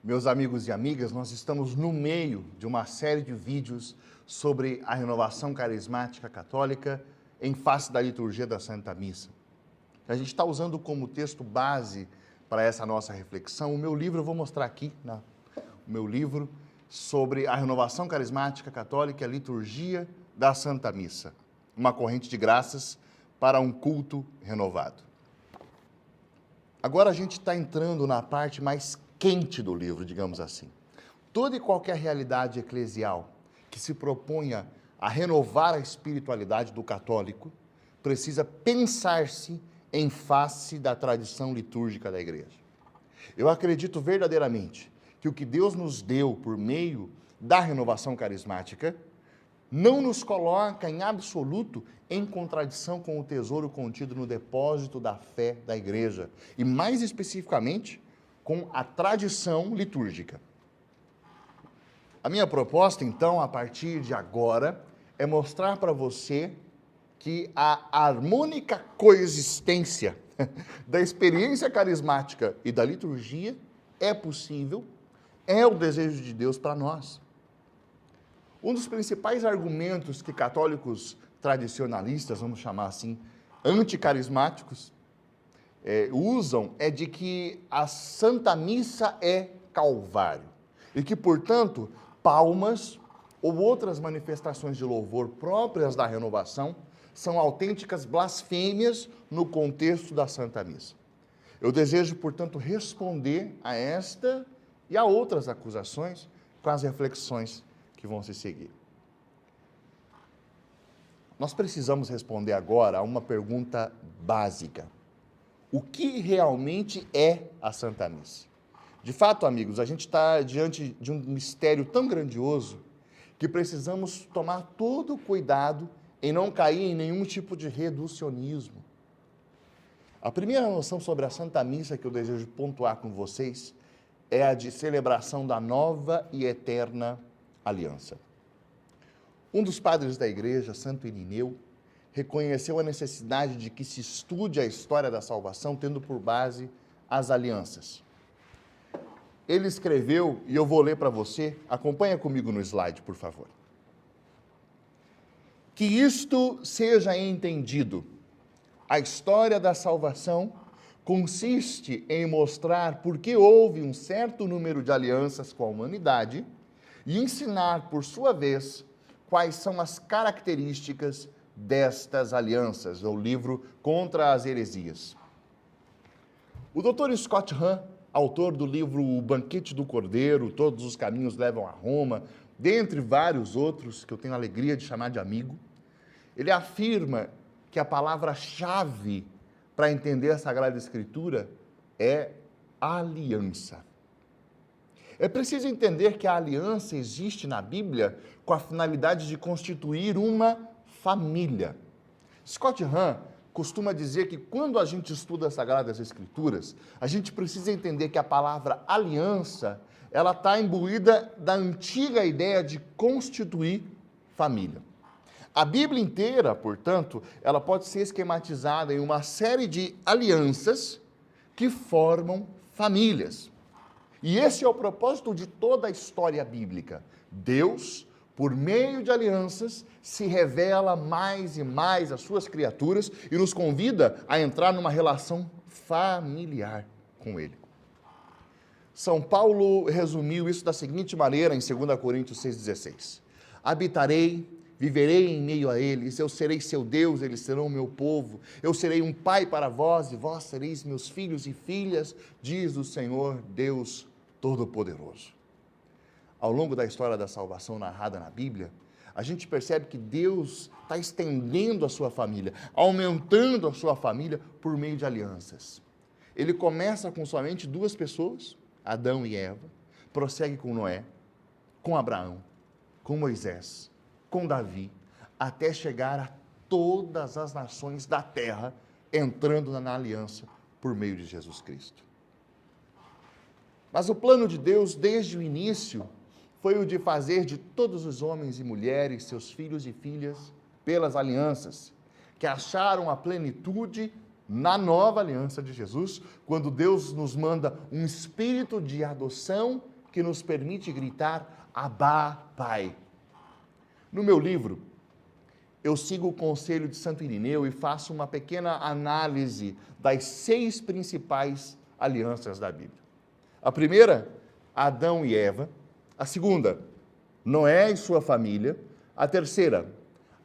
Meus amigos e amigas, nós estamos no meio de uma série de vídeos sobre a renovação carismática católica em face da liturgia da Santa Missa. A gente está usando como texto base para essa nossa reflexão o meu livro, eu vou mostrar aqui, o meu livro sobre a renovação carismática católica e a liturgia da Santa Missa, uma corrente de graças para um culto renovado. Agora a gente está entrando na parte mais quente do livro, digamos assim. Toda e qualquer realidade eclesial que se proponha a renovar a espiritualidade do católico precisa pensar-se em face da tradição litúrgica da Igreja. Eu acredito verdadeiramente que o que Deus nos deu por meio da renovação carismática não nos coloca em absoluto em contradição com o tesouro contido no depósito da fé da Igreja, e mais especificamente com a tradição litúrgica. A minha proposta, então, a partir de agora, é mostrar para você que a harmônica coexistência da experiência carismática e da liturgia é possível, é o desejo de Deus para nós. Um dos principais argumentos que católicos tradicionalistas, vamos chamar assim, anticarismáticos, usam é de que a Santa Missa é Calvário e que, portanto, palmas ou outras manifestações de louvor próprias da renovação são autênticas blasfêmias no contexto da Santa Missa. Eu desejo, portanto, responder a esta e a outras acusações com as reflexões que vão se seguir. Nós precisamos responder agora a uma pergunta básica. O que realmente é a Santa Missa? De fato, amigos, a gente está diante de um mistério tão grandioso que precisamos tomar todo o cuidado em não cair em nenhum tipo de reducionismo. A primeira noção sobre a Santa Missa que eu desejo pontuar com vocês é a de celebração da nova e eterna aliança. Um dos padres da Igreja, Santo Irineu, reconheceu a necessidade de que se estude a história da salvação tendo por base as alianças. Ele escreveu, e eu vou ler para você, acompanha comigo no slide, por favor. Que isto seja entendido. A história da salvação consiste em mostrar por que houve um certo número de alianças com a humanidade e ensinar, por sua vez, quais são as características destas alianças, o livro Contra as Heresias. O Dr. Scott Hahn, autor do livro O Banquete do Cordeiro, Todos os Caminhos Levam a Roma, dentre vários outros que eu tenho a alegria de chamar de amigo, ele afirma que a palavra-chave para entender a Sagrada Escritura é aliança. É preciso entender que a aliança existe na Bíblia com a finalidade de constituir uma família. Scott Hahn costuma dizer que quando a gente estuda as Sagradas Escrituras, a gente precisa entender que a palavra aliança, ela está imbuída da antiga ideia de constituir família. A Bíblia inteira, portanto, ela pode ser esquematizada em uma série de alianças que formam famílias. E esse é o propósito de toda a história bíblica. Deus, por meio de alianças, se revela mais e mais às suas criaturas e nos convida a entrar numa relação familiar com Ele. São Paulo resumiu isso da seguinte maneira em 2 Coríntios 6,16. Habitarei, viverei em meio a eles, eu serei seu Deus, eles serão meu povo, eu serei um pai para vós e vós sereis meus filhos e filhas, diz o Senhor Deus Todo-Poderoso. Ao longo da história da salvação narrada na Bíblia, a gente percebe que Deus está estendendo a sua família, aumentando a sua família por meio de alianças. Ele começa com somente duas pessoas, Adão e Eva, prossegue com Noé, com Abraão, com Moisés, com Davi, até chegar a todas as nações da terra, entrando na aliança por meio de Jesus Cristo. Mas o plano de Deus, desde o início, foi o de fazer de todos os homens e mulheres, seus filhos e filhas, pelas alianças, que acharam a plenitude na nova aliança de Jesus, quando Deus nos manda um espírito de adoção que nos permite gritar Abá, Pai. No meu livro, eu sigo o conselho de Santo Irineu e faço uma pequena análise das 6 principais alianças da Bíblia. A primeira, Adão e Eva. A segunda, Noé e sua família. A terceira,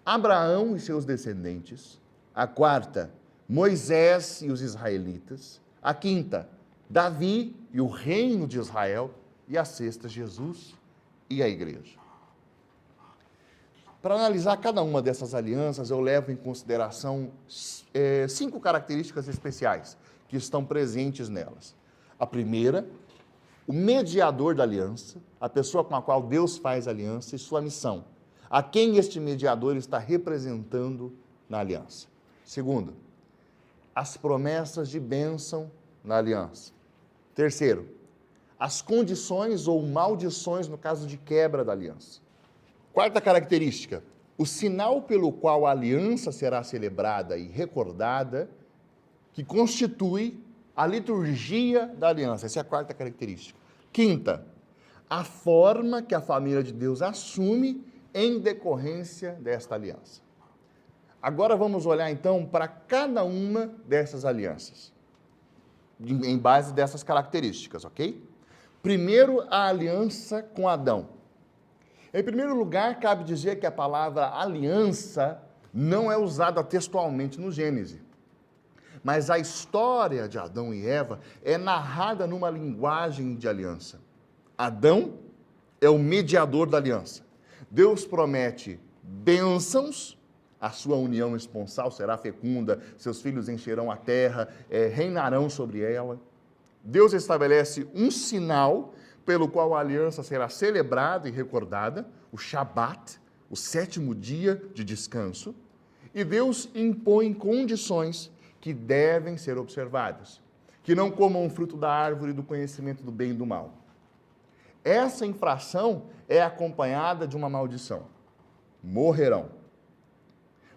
Abraão e seus descendentes. A quarta, Moisés e os israelitas. A quinta, Davi e o reino de Israel. E a sexta, Jesus e a igreja. Para analisar cada uma dessas alianças, eu levo em consideração 5 características especiais que estão presentes nelas. A primeira, o mediador da aliança, a pessoa com a qual Deus faz aliança e sua missão. A quem este mediador está representando na aliança. Segundo, as promessas de bênção na aliança. Terceiro, as condições ou maldições no caso de quebra da aliança. Quarta característica, o sinal pelo qual a aliança será celebrada e recordada, que constitui a liturgia da aliança. Essa é a quarta característica. Quinta, a forma que a família de Deus assume em decorrência desta aliança. Agora vamos olhar então para cada uma dessas alianças, em base dessas características, ok? Primeiro, a aliança com Adão. Em primeiro lugar, cabe dizer que a palavra aliança não é usada textualmente no Gênesis, mas a história de Adão e Eva é narrada numa linguagem de aliança. Adão é o mediador da aliança. Deus promete bênçãos, a sua união esponsal será fecunda, seus filhos encherão a terra, reinarão sobre ela. Deus estabelece um sinal pelo qual a aliança será celebrada e recordada, o Shabat, o 7º dia de descanso, e Deus impõe condições que devem ser observadas, que não comam o fruto da árvore do conhecimento do bem e do mal. Essa infração é acompanhada de uma maldição. Morrerão.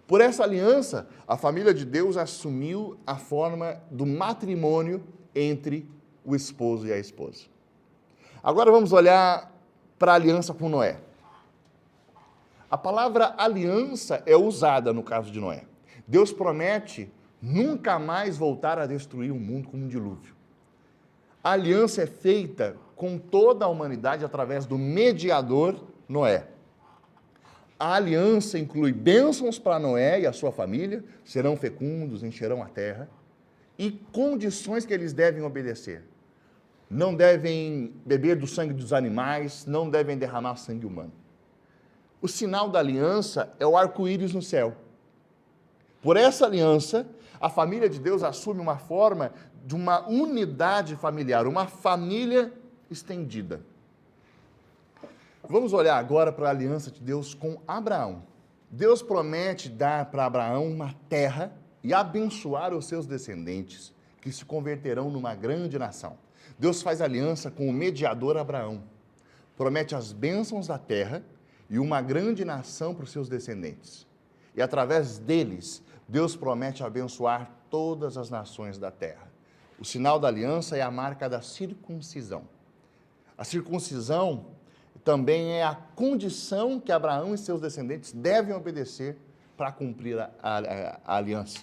Por essa aliança, a família de Deus assumiu a forma do matrimônio entre o esposo e a esposa. Agora vamos olhar para a aliança com Noé. A palavra aliança é usada no caso de Noé. Deus promete nunca mais voltar a destruir o mundo com um dilúvio. A aliança é feita com toda a humanidade através do mediador Noé. A aliança inclui bênçãos para Noé e a sua família, serão fecundos, encherão a terra, e condições que eles devem obedecer. Não devem beber do sangue dos animais, não devem derramar sangue humano. O sinal da aliança é o arco-íris no céu. Por essa aliança, a família de Deus assume uma forma de uma unidade familiar, uma família estendida. Vamos olhar agora para a aliança de Deus com Abraão. Deus promete dar para Abraão uma terra e abençoar os seus descendentes, que se converterão numa grande nação. Deus faz aliança com o mediador Abraão, promete as bênçãos da terra e uma grande nação para os seus descendentes. E através deles, Deus promete abençoar todas as nações da terra. O sinal da aliança é a marca da circuncisão. A circuncisão também é a condição que Abraão e seus descendentes devem obedecer para cumprir a aliança.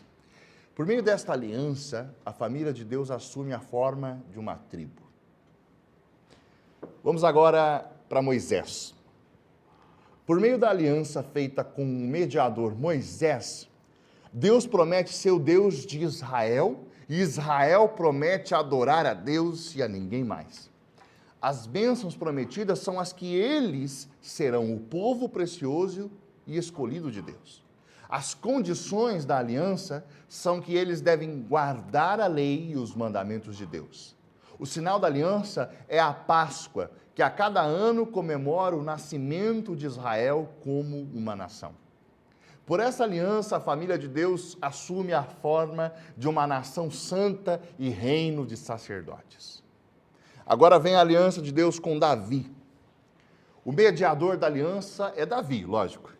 Por meio desta aliança, a família de Deus assume a forma de uma tribo. Vamos agora para Moisés. Por meio da aliança feita com o mediador Moisés, Deus promete ser o Deus de Israel, e Israel promete adorar a Deus e a ninguém mais. As bênçãos prometidas são as que eles serão o povo precioso e escolhido de Deus. As condições da aliança são que eles devem guardar a lei e os mandamentos de Deus. O sinal da aliança é a Páscoa, que a cada ano comemora o nascimento de Israel como uma nação. Por essa aliança, a família de Deus assume a forma de uma nação santa e reino de sacerdotes. Agora vem a aliança de Deus com Davi. O mediador da aliança é Davi, lógico.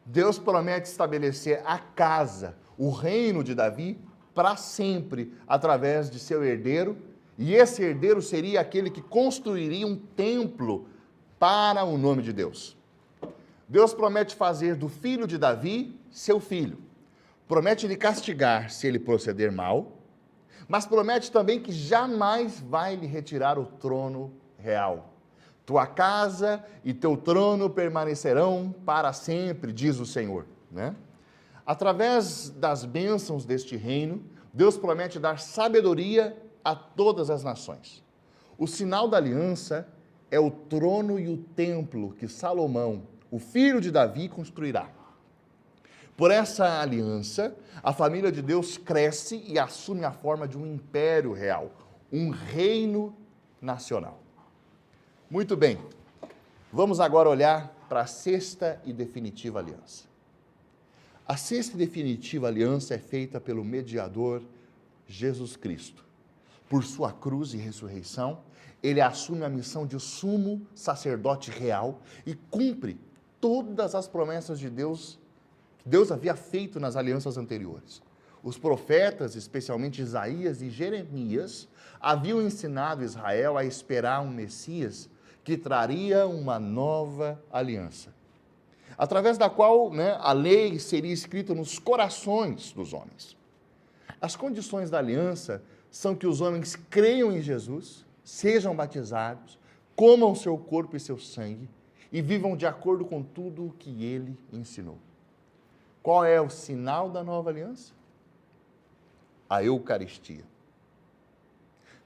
Deus promete estabelecer a casa, o reino de Davi, para sempre, através de seu herdeiro, E esse herdeiro seria aquele que construiria um templo para o nome de Deus. Deus promete fazer do filho de Davi seu filho. Promete lhe castigar se ele proceder mal, mas promete também que jamais vai lhe retirar o trono real. Tua casa e teu trono permanecerão para sempre, diz o Senhor, né? Através das bênçãos deste reino, Deus promete dar sabedoria a todas as nações. O sinal da aliança é o trono e o templo que Salomão, o filho de Davi, construirá. Por essa aliança, a família de Deus cresce e assume a forma de um império real, um reino nacional. Muito bem, vamos agora olhar para a sexta e definitiva aliança. A sexta e definitiva aliança é feita pelo mediador Jesus Cristo. Por sua cruz e ressurreição, ele assume a missão de sumo sacerdote real e cumpre todas as promessas de Deus que Deus havia feito nas alianças anteriores. Os profetas, especialmente Isaías e Jeremias, haviam ensinado Israel a esperar um Messias que traria uma nova aliança, através da qual, a lei seria escrita nos corações dos homens. As condições da aliança são que os homens creiam em Jesus, sejam batizados, comam seu corpo e seu sangue e vivam de acordo com tudo o que ele ensinou. Qual é o sinal da nova aliança? A Eucaristia.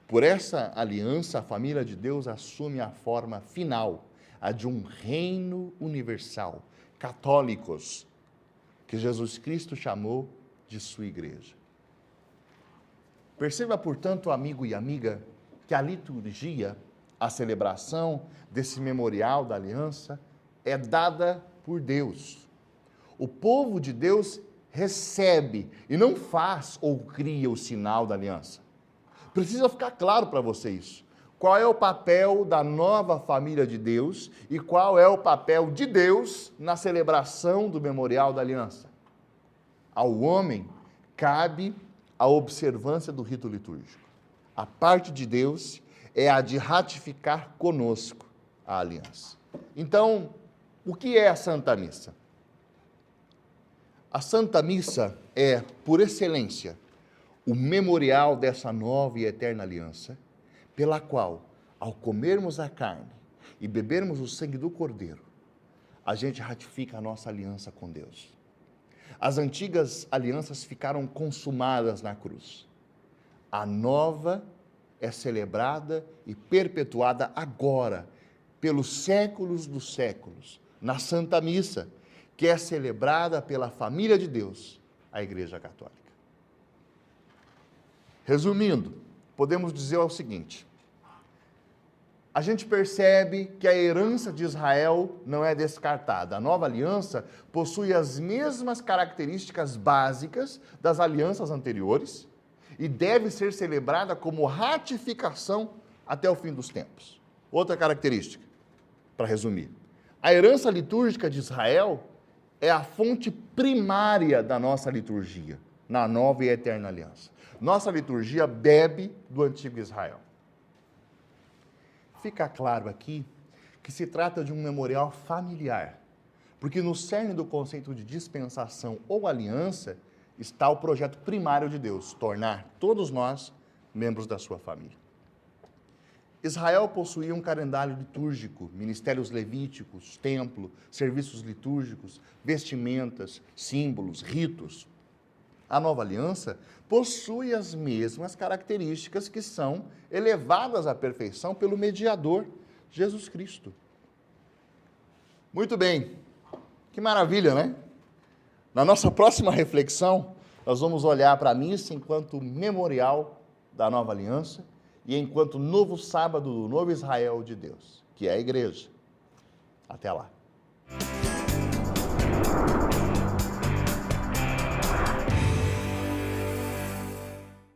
Por essa aliança, a família de Deus assume a forma final, a de um reino universal, católicos, que Jesus Cristo chamou de sua igreja. Perceba, portanto, amigo e amiga, que a liturgia, a celebração desse memorial da aliança, é dada por Deus. O povo de Deus recebe e não faz ou cria o sinal da aliança. Precisa ficar claro para você isso. Qual é o papel da nova família de Deus e qual é o papel de Deus na celebração do memorial da aliança? Ao homem cabe a observância do rito litúrgico. A parte de Deus é a de ratificar conosco a aliança. Então, o que é a Santa Missa? A Santa Missa é, por excelência, o memorial dessa nova e eterna aliança, pela qual, ao comermos a carne e bebermos o sangue do Cordeiro, a gente ratifica a nossa aliança com Deus. As antigas alianças ficaram consumadas na cruz. A nova é celebrada e perpetuada agora, pelos séculos dos séculos, na Santa Missa, que é celebrada pela família de Deus, a Igreja Católica. Resumindo, podemos dizer o seguinte: a gente percebe que a herança de Israel não é descartada. A nova aliança possui as mesmas características básicas das alianças anteriores e deve ser celebrada como ratificação até o fim dos tempos. Outra característica, para resumir: a herança litúrgica de Israel é a fonte primária da nossa liturgia, na nova e eterna aliança. Nossa liturgia bebe do antigo Israel. Fica claro aqui que se trata de um memorial familiar, porque no cerne do conceito de dispensação ou aliança está o projeto primário de Deus, tornar todos nós membros da sua família. Israel possuía um calendário litúrgico, ministérios levíticos, templo, serviços litúrgicos, vestimentas, símbolos, ritos. A nova aliança possui as mesmas características que são elevadas à perfeição pelo mediador, Jesus Cristo. Muito bem, que maravilha, né? Na nossa próxima reflexão, nós vamos olhar para a missa enquanto memorial da nova aliança e enquanto novo sábado do novo Israel de Deus, que é a igreja. Até lá.